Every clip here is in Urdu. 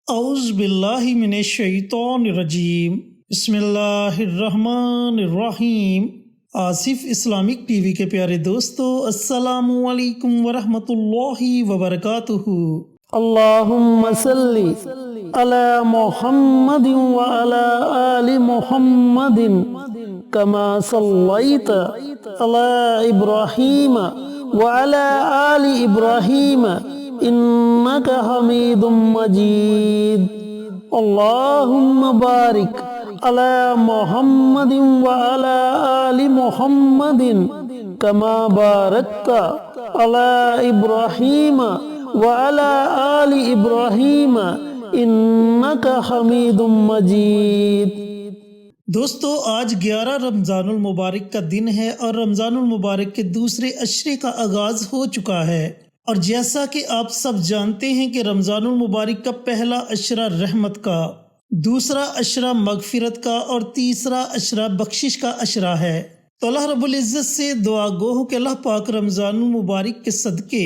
اعوذ باللہ من الشیطان الرجیم بسم اللہ الرحمن الرحیم۔ آصف اسلامک ٹی وی کے پیارے دوستو، السلام علیکم ورحمۃ اللہ وبرکاتہ۔ اللہم صلی علی محمد وعلی آل محمد کما صلیت علی ابراہیم وعلی آل ابراہیم انک حمید مجید۔ اللہم بارک علی محمد وعلی آل محمد کما بارکت علی ابراہیم وعلی آل ابراہیم انک حمید مجید۔ دوستو، آج 11 رمضان المبارک کا دن ہے اور رمضان المبارک کے دوسرے عشرے کا آغاز ہو چکا ہے، اور جیسا کہ آپ سب جانتے ہیں کہ رمضان المبارک کا پہلا عشرہ رحمت کا، دوسرا عشرہ مغفرت کا اور تیسرا عشرہ بخشش کا عشرہ ہے۔ تو اللہ رب العزت سے دعا گو ہوں کہ اللہ پاک رمضان المبارک کے صدقے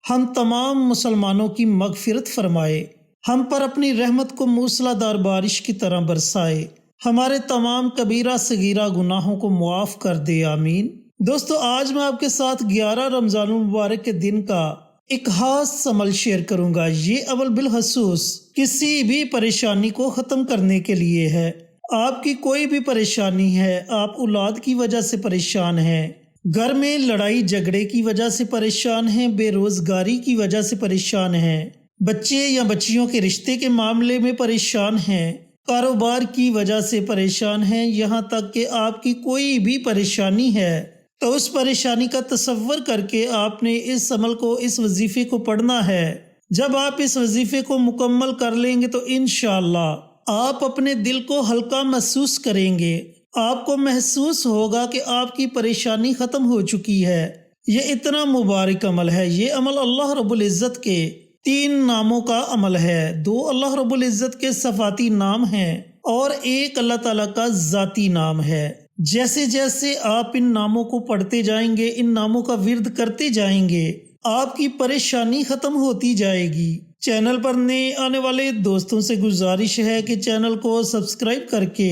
ہم تمام مسلمانوں کی مغفرت فرمائے، ہم پر اپنی رحمت کو موسلا دار بارش کی طرح برسائے، ہمارے تمام کبیرہ صغیرہ گناہوں کو معاف کر دے، آمین۔ دوستو، آج میں آپ کے ساتھ 11 رمضان المبارک کے دن کا ایک خاص عمل شیئر کروں گا۔ یہ عمل بالخصوص کسی بھی پریشانی کو ختم کرنے کے لیے ہے۔ آپ کی کوئی بھی پریشانی ہے، آپ اولاد کی وجہ سے پریشان ہیں، گھر میں لڑائی جھگڑے کی وجہ سے پریشان ہیں، بے روزگاری کی وجہ سے پریشان ہیں، بچے یا بچیوں کے رشتے کے معاملے میں پریشان ہیں، کاروبار کی وجہ سے پریشان ہیں، یہاں تک کہ آپ کی کوئی بھی پریشانی ہے تو اس پریشانی کا تصور کر کے آپ نے اس عمل کو، اس وظیفے کو پڑھنا ہے۔ جب آپ اس وظیفے کو مکمل کر لیں گے تو انشاءاللہ آپ اپنے دل کو ہلکا محسوس کریں گے، آپ کو محسوس ہوگا کہ آپ کی پریشانی ختم ہو چکی ہے۔ یہ اتنا مبارک عمل ہے۔ یہ عمل اللہ رب العزت کے 3 ناموں کا عمل ہے۔ 2 اللہ رب العزت کے صفاتی نام ہیں اور ایک اللہ تعالیٰ کا ذاتی نام ہے۔ جیسے جیسے آپ ان ناموں کو پڑھتے جائیں گے، ان ناموں کا ورد کرتے جائیں گے، آپ کی پریشانی ختم ہوتی جائے گی۔ چینل پر نئے آنے والے دوستوں سے گزارش ہے کہ چینل کو سبسکرائب کر کے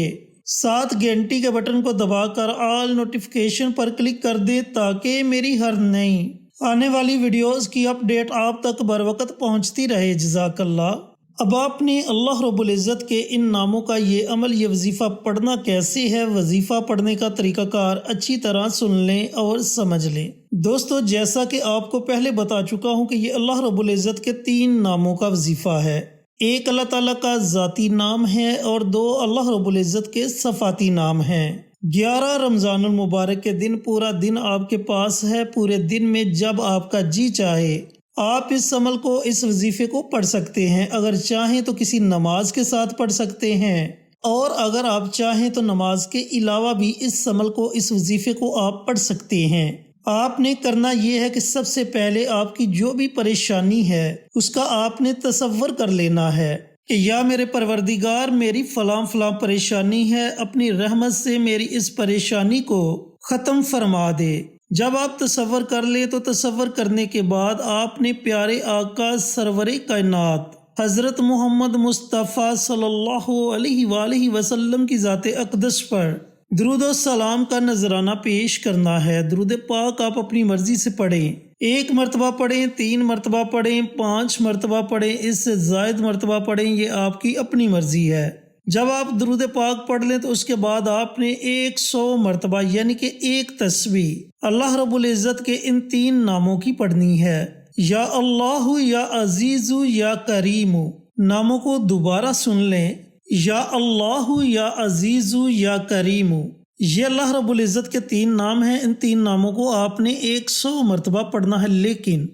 ساتھ گھنٹی کے بٹن کو دبا کر آل نوٹیفیکیشن پر کلک کر دے تاکہ میری ہر نئی آنے والی ویڈیوز کی اپڈیٹ آپ تک بر وقت پہنچتی رہے۔ جزاک اللہ۔ اب آپ نے اللہ رب العزت کے ان ناموں کا یہ عمل، یہ وظیفہ پڑھنا کیسے ہے، وظیفہ پڑھنے کا طریقہ کار اچھی طرح سن لیں اور سمجھ لیں۔ دوستو، جیسا کہ آپ کو پہلے بتا چکا ہوں کہ یہ اللہ رب العزت کے 3 ناموں کا وظیفہ ہے۔ ایک اللہ تعالیٰ کا ذاتی نام ہے اور 2 اللہ رب العزت کے صفاتی نام ہیں۔ 11 رمضان المبارک کے دن پورا دن آپ کے پاس ہے۔ پورے دن میں جب آپ کا جی چاہے آپ اس عمل کو، اس وظیفے کو پڑھ سکتے ہیں۔ اگر چاہیں تو کسی نماز کے ساتھ پڑھ سکتے ہیں، اور اگر آپ چاہیں تو نماز کے علاوہ بھی اس عمل کو، اس وظیفے کو آپ پڑھ سکتے ہیں۔ آپ نے کرنا یہ ہے کہ سب سے پہلے آپ کی جو بھی پریشانی ہے اس کا آپ نے تصور کر لینا ہے کہ یا میرے پروردگار، میری فلاں فلاں پریشانی ہے، اپنی رحمت سے میری اس پریشانی کو ختم فرما دے۔ جب آپ تصور کر لیں تو تصور کرنے کے بعد آپ نے پیارے آقا سرور کائنات حضرت محمد مصطفیٰ صلی اللہ علیہ وآلہ وسلم کی ذات اقدس پر درود و سلام کا نذرانہ پیش کرنا ہے۔ درود پاک آپ اپنی مرضی سے پڑھیں، 1 مرتبہ پڑھیں، 3 مرتبہ پڑھیں، 5 مرتبہ پڑھیں، اس سے زائد مرتبہ پڑھیں، یہ آپ کی اپنی مرضی ہے۔ جب آپ درود پاک پڑھ لیں تو اس کے بعد آپ نے 100 مرتبہ یعنی کہ 1 تسبیح اللہ رب العزت کے ان 3 ناموں کی پڑھنی ہے۔ یا اللہ، یا عزیز، یا کریم ناموں کو دوبارہ سن لیں۔ یا اللہ، یا عزیز، یا کریم، یہ اللہ رب العزت کے 3 نام ہیں۔ ان 3 ناموں کو آپ نے 100 مرتبہ پڑھنا ہے، لیکن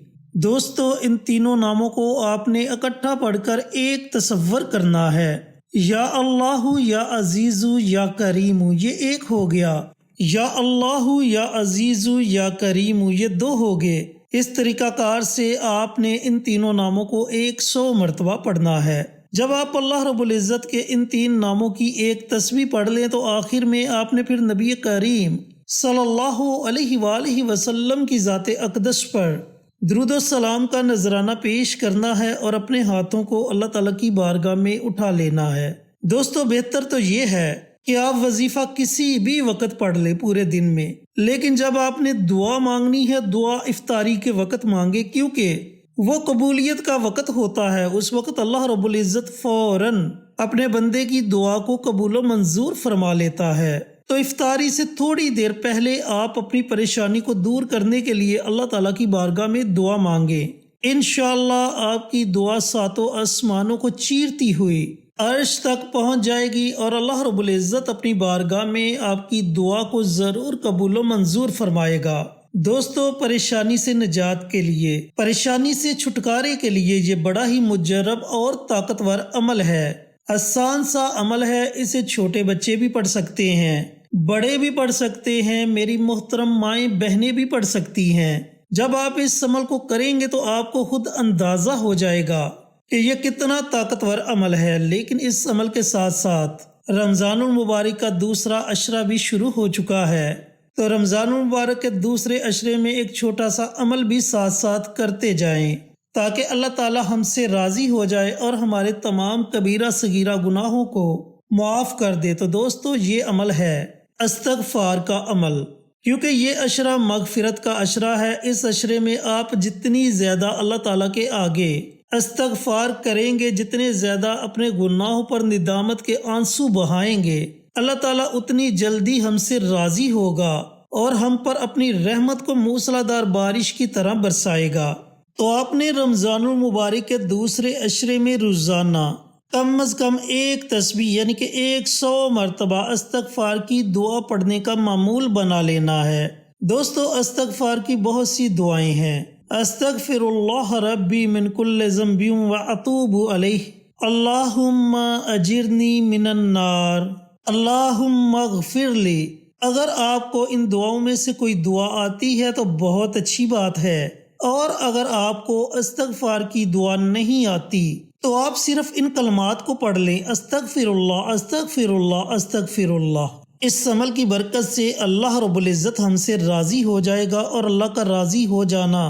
دوستو ان تینوں ناموں کو آپ نے اکٹھا پڑھ کر ایک تصور کرنا ہے۔ یا اللہ، یا عزیز، یا کریم، یہ 1 ہو گیا۔ یا اللہ، یا عزیز، یا کریم، یہ 2 ہو گئے۔ اس طریقہ کار سے آپ نے ان تینوں ناموں کو 100 مرتبہ پڑھنا ہے۔ جب آپ اللہ رب العزت کے ان 3 ناموں کی ایک تسبیح پڑھ لیں تو آخر میں آپ نے پھر نبی کریم صلی اللہ علیہ وآلہ وسلم کی ذات اقدس پر درود و سلام کا نذرانہ پیش کرنا ہے اور اپنے ہاتھوں کو اللہ تعالیٰ کی بارگاہ میں اٹھا لینا ہے۔ دوستو بہتر تو یہ ہے کہ آپ وظیفہ کسی بھی وقت پڑھ لیں پورے دن میں، لیکن جب آپ نے دعا مانگنی ہے دعا افطاری کے وقت مانگے، کیونکہ وہ قبولیت کا وقت ہوتا ہے۔ اس وقت اللہ رب العزت فوراً اپنے بندے کی دعا کو قبول و منظور فرما لیتا ہے۔ تو افطاری سے تھوڑی دیر پہلے آپ اپنی پریشانی کو دور کرنے کے لیے اللہ تعالیٰ کی بارگاہ میں دعا مانگیں۔ انشاءاللہ آپ کی دعا ساتوں آسمانوں کو چیرتی ہوئی عرش تک پہنچ جائے گی اور اللہ رب العزت اپنی بارگاہ میں آپ کی دعا کو ضرور قبول و منظور فرمائے گا۔ دوستو پریشانی سے نجات کے لیے، پریشانی سے چھٹکارے کے لیے یہ بڑا ہی مجرب اور طاقتور عمل ہے، آسان سا عمل ہے۔ اسے چھوٹے بچے بھی پڑھ سکتے ہیں، بڑے بھی پڑھ سکتے ہیں، میری محترم مائیں بہنیں بھی پڑھ سکتی ہیں۔ جب آپ اس عمل کو کریں گے تو آپ کو خود اندازہ ہو جائے گا کہ یہ کتنا طاقتور عمل ہے۔ لیکن اس عمل کے ساتھ ساتھ رمضان المبارک کا دوسرا عشرہ بھی شروع ہو چکا ہے، تو رمضان المبارک کے دوسرے عشرے میں ایک چھوٹا سا عمل بھی ساتھ ساتھ کرتے جائیں تاکہ اللہ تعالی ہم سے راضی ہو جائے اور ہمارے تمام کبیرہ صغیرہ گناہوں کو معاف کر دے۔ تو دوستو یہ عمل ہے استغفار کا عمل، کیونکہ یہ عشرہ مغفرت کا عشرہ ہے۔ اس عشرے میں آپ جتنی زیادہ اللہ تعالیٰ کے آگے استغفار کریں گے، جتنے زیادہ اپنے گناہوں پر ندامت کے آنسو بہائیں گے، اللہ تعالیٰ اتنی جلدی ہم سے راضی ہوگا اور ہم پر اپنی رحمت کو موسلا دھار بارش کی طرح برسائے گا۔ تو آپ نے رمضان المبارک کے دوسرے عشرے میں روزانہ کم از کم ایک تسبیح یعنی کہ 100 مرتبہ استغفار کی دعا پڑھنے کا معمول بنا لینا ہے۔ دوستو استغفار کی بہت سی دعائیں ہیں۔ استغفر اللہ ربی من کل ذنب واتوب علیہ، اللہم اجرنی من النار، اللہم اغفر لی۔ اگر آپ کو ان دعاؤں میں سے کوئی دعا آتی ہے تو بہت اچھی بات ہے، اور اگر آپ کو استغفار کی دعا نہیں آتی تو آپ صرف ان کلمات کو پڑھ لیں، استغفر اللہ استغفر اللہ استغفر اللہ۔ اس عمل کی برکت سے اللہ رب العزت ہم سے راضی ہو جائے گا، اور اللہ کا راضی ہو جانا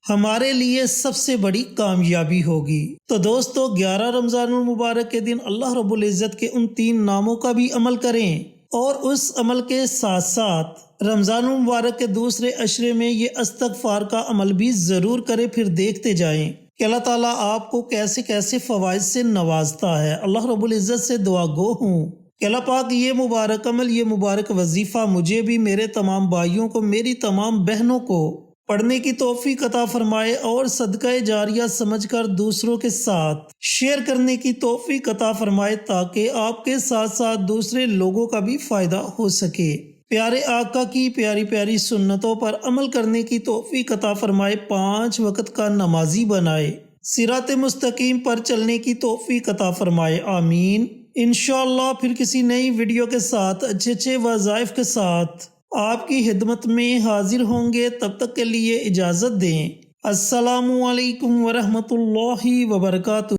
ہمارے لیے سب سے بڑی کامیابی ہوگی۔ تو دوستو 11 رمضان المبارک کے دن اللہ رب العزت کے ان 3 ناموں کا بھی عمل کریں، اور اس عمل کے ساتھ ساتھ رمضان المبارک کے دوسرے عشرے میں یہ استغفار کا عمل بھی ضرور کریں۔ پھر دیکھتے جائیں کہ اللہ تعالیٰ آپ کو کیسے کیسے فوائد سے نوازتا ہے۔ اللہ رب العزت سے دعا گو ہوں کہ اللہ پاک یہ مبارک عمل، یہ مبارک وظیفہ مجھے بھی، میرے تمام بھائیوں کو، میری تمام بہنوں کو پڑھنے کی توفیق عطا فرمائے، اور صدقہ جاریہ سمجھ کر دوسروں کے ساتھ شیئر کرنے کی توفیق عطا فرمائے، تاکہ آپ کے ساتھ ساتھ دوسرے لوگوں کا بھی فائدہ ہو سکے۔ پیارے آقا کی پیاری پیاری سنتوں پر عمل کرنے کی توفیق عطا فرمائے، 5 وقت کا نمازی بنائے، صراط مستقیم پر چلنے کی توفیق عطا فرمائے، آمین۔ انشاءاللہ پھر کسی نئی ویڈیو کے ساتھ اچھے وظائف کے ساتھ آپ کی خدمت میں حاضر ہوں گے۔ تب تک کے لیے اجازت دیں۔ السلام علیکم ورحمۃ اللہ وبرکاتہ۔